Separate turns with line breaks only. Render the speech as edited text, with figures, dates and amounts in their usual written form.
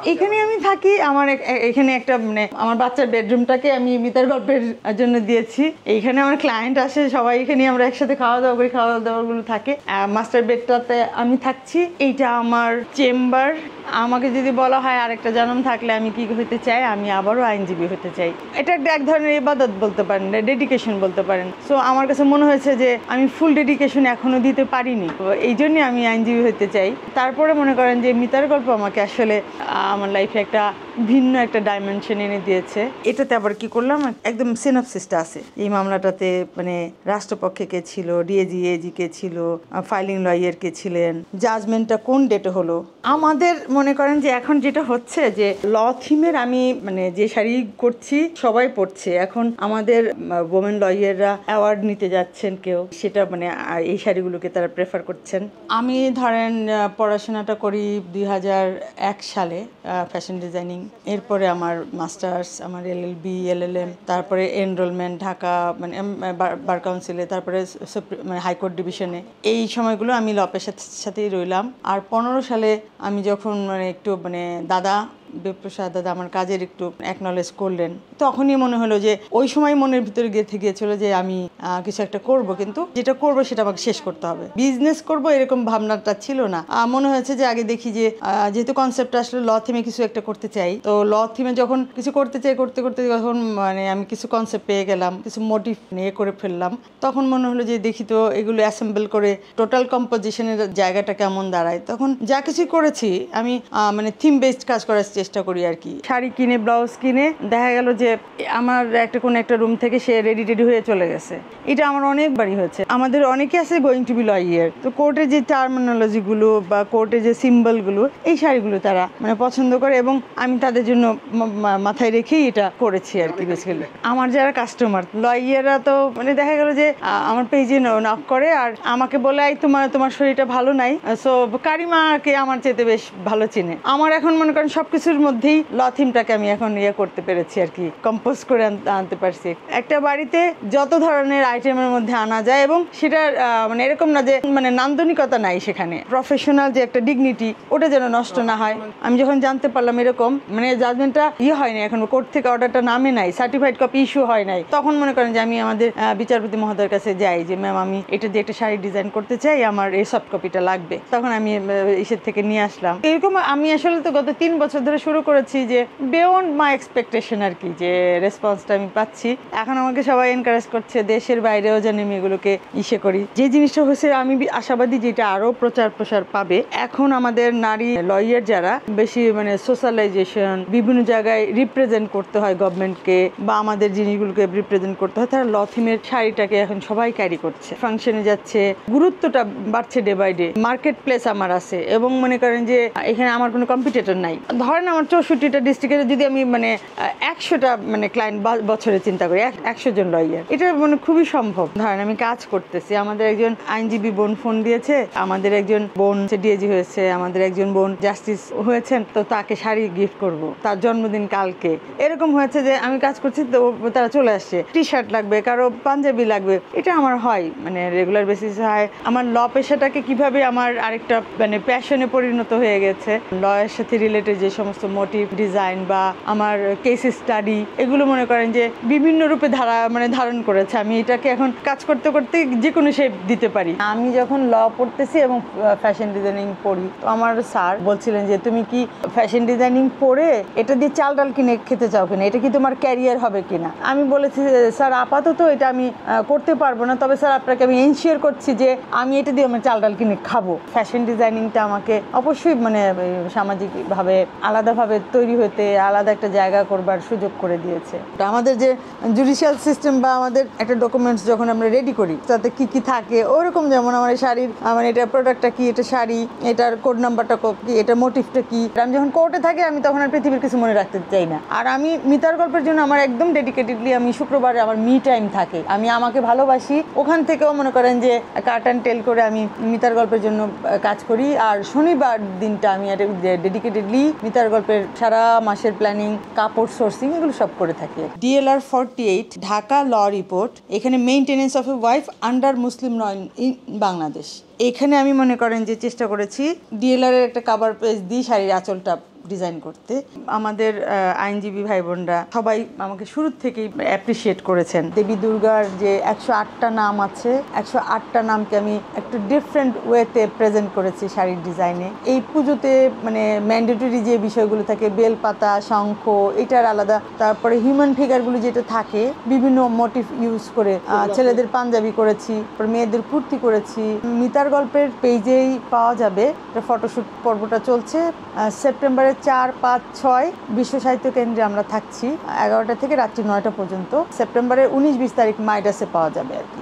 এখানে আমি থাকি। আমার এখানে একটা মানে আমার বাচ্চার বেডরুমটাকে আমি মিতার গল্পের জন্য দিয়েছি। এইখানে আমার ক্লায়েন্ট আসে, সবাই এখানে আমরা একসাথে খাওয়া দাওয়া করি, খাওয়া দাওয়াগুলো থাকে। মাস্টার বেডটাতে আমি থাকছি। এইটা আমার চেম্বার। আমাকে যদি বলা হয় আরেকটা জন্ম থাকলে আমি কি হতে চাই, আমি আবারও আইনজীবী হতে চাই। এটা এক ধরনের ইবাদত বলতে পারেন, ডেডিকেশন বলতে পারেন। সো আমার কাছে মনে হয়েছে যে আমি ফুল ডেডিকেশন এখনো দিতে পারিনি, এই জন্যই আমি আইনজীবী হতে চাই। তারপরে মনে করেন যে মিতার গল্প আমাকে আসলে আমার লাইফে একটা ভিন্ন একটা ডাইমেনশন এনে দিয়েছে। এটাতে আবার কি করলাম, একদম সিনপসিসটা আছে এই মামলাটাতে। মানে রাষ্ট্রপক্ষে কে ছিল, ডিএজি কে ছিল, ফাইলিং লয়ার কে ছিলেন, জাজমেন্টটা কোন ডেটে হলো। আমাদের মনে করেন যে এখন যেটা হচ্ছে যে ল থিমের আমি মানে যে শাড়ি করছি সবাই পড়ছে। এখন আমাদের ওমেন লয়াররা অ্যাওয়ার্ড নিতে যাচ্ছেন কেউ, সেটা মানে এই শাড়িগুলোকে তারা প্রেফার করছেন। আমি ধরেন পড়াশোনাটা করি 2001 সালে ফ্যাশন ডিজাইনিং। এরপরে আমার মাস্টার্স, আমার LLB, LLM, তারপরে এনরোলমেন্ট ঢাকা মানে বার কাউন্সিলে, তারপরে মানে হাইকোর্ট ডিভিশনে। এই সময়গুলো আমি ল পেশার সাথেই রইলাম। আর 15 সালে আমি যখন মানে একটু মানে দাদা দেবপ্রসাদ দাদা আমার কাজের একটু অ্যাকনলেজ করলেন, তখনই মনে হলো যে ওই সময় মনের ভিতরে গেঁথে গিয়েছিল যে আমি কিছু একটা করব, কিন্তু যেটা করব সেটা আমাকে শেষ করতে হবে। বিজনেস করব এরকম ভাবনাটা ছিল না। মনে হয়েছে যে আগে দেখি যে যেহেতু কনসেপ্ট আসলে ল থিমে কিছু একটা করতে চাই, তো ল থিমে যখন কিছু করতে চাই করতে যখন মানে আমি কিছু কনসেপ্ট পেয়ে গেলাম, কিছু মোটিভ নিয়ে করে ফেললাম, তখন মনে হলো যে দেখি তো এগুলো অ্যাসেম্বল করে টোটাল কম্পোজিশনের জায়গাটা কেমন দাঁড়ায়। তখন যা কিছু করেছি আমি মানে থিম বেসড কাজ করার চেষ্টা করি আর কি। শাড়ি কিনে, ব্লাউজ কিনে দেখা গেল যে আমার কোনো একটা রুম থেকে সে রেডি হয়ে চলে গেছে। এটা আমার অনেকবারই হয়েছে। আমাদের অনেকে আছে গোয়িং টু বি লয়ার, তো কোর্টে যে টার্মিনোলজিগুলো বা কোর্টে যে সিম্বলগুলো, এই শাড়িগুলো তারা মানে পছন্দ করে এবং আমি তাদের জন্য মাথায় রেখেই এটা করেছি আর কি। বেসিক্যালি আমার যারা কাস্টমার লয়াররা তো মানে দেখা গেল যে আমার পেজে নক করে আর আমাকে বলে তোমার শরীরটা ভালো নাই, সো কারিমাকে আমার চেতে বেশ ভালো চিনে। আমার এখন মনে করেন সবকিছুর মধ্যেই ল থিমটাকে আমি এখন করতে পেরেছি আর কি, কম্পোজ করে আনতে পারছি। একটা বাড়িতে যত ধরনের আইটেমের মধ্যে আনা যায় এবং সেটার মানে এরকম না যে মানে নান্দনিকতা নাই, সেখানে প্রফেশনাল যে একটা ডিগনিটি ওটা যেন নষ্ট না হয়। আমি যখন জানতে পারলাম এরকম মানে জাজমেন্টটা হয় না, এখন কোর্ট থেকে অর্ডারটা নামে নাই, সার্টিফাইড কপি ইস্যু হয় নাই, তখন মনে করেন যে আমি আমাদের বিচারপতি মহোদয়ের কাছে যাই যে ম্যাম আমি এটা দিয়ে একটা শাড়ি ডিজাইন করতে চাই, আমার এই সফট কপিটা লাগবে। তখন আমি ইসের থেকে নিয়ে আসলাম। এরকম আমি আসলে তো গত 3 বছর ধরে শুরু করেছি যে বিয়ন্ড মাই এক্সপেকটেশন আর কি, যে রেসপন্সটা আমি পাচ্ছি। এখন আমাকে সবাই এনকারেজ করছে, দেশের বাইরেও যেন আমি এগুলোকে করি। যে জিনিসটা হচ্ছে আমি আশাবাদী যেটা আরো প্রচার প্রসার পাবে। এখন আমাদের নারী লয়ার যারা বেশি মানে সোশ্যালাইজেশন, বিভিন্ন জায়গায় রিপ্রেজেন্ট করতে হয় গভর্নমেন্টকে বা আমাদের জিনিসগুলোকে রিপ্রেজেন্ট করতে হয়, তারা ল থিমের শাড়িটাকে এখন সবাই ক্যারি করছে, ফাংশনে যাচ্ছে, গুরুত্বটা বাড়ছে day by day. Market place আমার আছে এবং মনে করেন যে এখানে আমার কোনো কম্পিটিটর নাই। ধরেন আমার 64টা ডিস্ট্রিক্টে যদি আমি মানে 100টা মানে ক্লায়েন্ট বছরে চিন্তা করি, 100 জন লয়ার, এটা মানে খুবই সম্ভব। ধরেন আমি কাজ করতেছি, আমাদের একজন আইনজীবী বোন ফোন দিয়েছে, আমাদের একজন বোন ডিএজি হয়েছে, আমাদের একজন বোন জাস্টিস হয়েছেন, তো তাকে শাড়ি গিফট করব, তার জন্মদিন কালকে। এরকম হয়েছে যে আমি কাজ করছি তো তারা চলে আসছে, টি শার্ট লাগবে, কারো পাঞ্জাবি লাগবে। এটা আমার হয় মানে রেগুলার বেসিসে হয়। আমার ল পেশাটাকে কিভাবে আমার আরেকটা মানে প্যাশনে পরিণত হয়ে গেছে। লয়ের সাথে রিলেটেড যে সমস্ত মোটিভ, ডিজাইন বা আমার কেস স্টাডি, এগুলো মনে করেন যে বিভিন্ন রূপে ধারণ করেছে। আমি এটাকে এখন কাজ করতে করতে যে কোনো শেপ দিতে পারি। আমি যখন ল পড়তেছি এবং ফ্যাশন ডিজাইনিং পড়ি, তো আমার স্যার বলছিলেন যে তুমি কি ফ্যাশন ডিজাইনিং পড়ে এটা দিয়ে চাল ডাল কিনে খেতে চাও কিনা, এটা কি তোমার ক্যারিয়ার হবে কিনা। আমি বলেছি স্যার আপাতত এটা আমি করতে পারবো না, তবে স্যার আপনাকে আমি এনশিওর করছি যে আমি এটা দিয়ে আমার চাল ডাল কিনে খাবো। ফ্যাশন ডিজাইনিংটা আমাকে অবশ্যই মানে সামাজিকভাবে আলাদাভাবে তৈরি হতে, আলাদা একটা জায়গা করবার সুযোগ করে দিয়েছে। আমাদের যে জুডিশিয়াল সিস্টেম বা আমাদের একটা ডকুমেন্টস যখন আমরা রেডি করি তাতে কি কি থাকে, ওরকম যেমন আমার এই শাড়ির মানে এটা প্রোডাক্টটা কি, এটা শাড়ি, এটার কোড নাম্বারটা কি, এটা মোটিভটা কি। আমি যখন কোর্টে থাকি আমি তখন আর পৃথিবীর কিছু মনে রাখতে চাই না। আর আমি মিতার গল্পের জন্য আমার একদম ডেডিকেটেডলি আমি শুক্রবারে আমার মি টাইম থাকে, আমি আমাকে ভালোবাসি। ওখান থেকেও মনে করেন যে কাট অ্যান্ড টেল করে আমি মিতার গল্পের জন্য কাজ করি। আর শনিবার দিনটা আমি ডেডিকেটেডলি মিতার গল্পের সারা মাসের প্ল্যানিং, কাপড় সোর্সিং, এগুলো সব করে থাকি। DLR 48 ঢাকা ল রিপোর্ট, এখানে maintenance of a wife under Muslim law in Bangladesh. এখানে আমি মনে করেন যে চেষ্টা করেছি DLR এর একটা কাভার পেজ দিয়ে শাড়ির আঁচলটা ডিজাইন করতে। আমাদের আইনজীবী ভাই বোনরা সবাই আমাকে শুরু থেকেই অ্যাপ্রিসিয়েট করেছেন। দেবী দুর্গার যে 108টা নাম আছে, 108টা নামকে আমি একটু ডিফারেন্ট ওয়েতে প্রেজেন্ট করেছি শাড়ির ডিজাইনে। এই পুজোতে মানে ম্যান্ডেটরি যে বিষয়গুলো থাকে, বেলপাতা, শঙ্খ, এটার আলাদা, তারপরে হিউম্যান ফিগারগুলো যেটা থাকে বিভিন্ন মোটিভ ইউজ করে ছেলেদের পাঞ্জাবি করেছি, মেয়েদের কুর্তি করেছি। মিতার গল্পের পেজেই পাওয়া যাবে, ফটোশুট পর্বটা চলছে। সেপ্টেম্বরের 4, 5, 6 বিশ্ব সাহিত্য কেন্দ্রে আমরা থাকছি 11টা থেকে রাত্রি 9টা পর্যন্ত। সেপ্টেম্বরের 19-20 তারিখ মাইডাসে পাওয়া যাবে আর কি।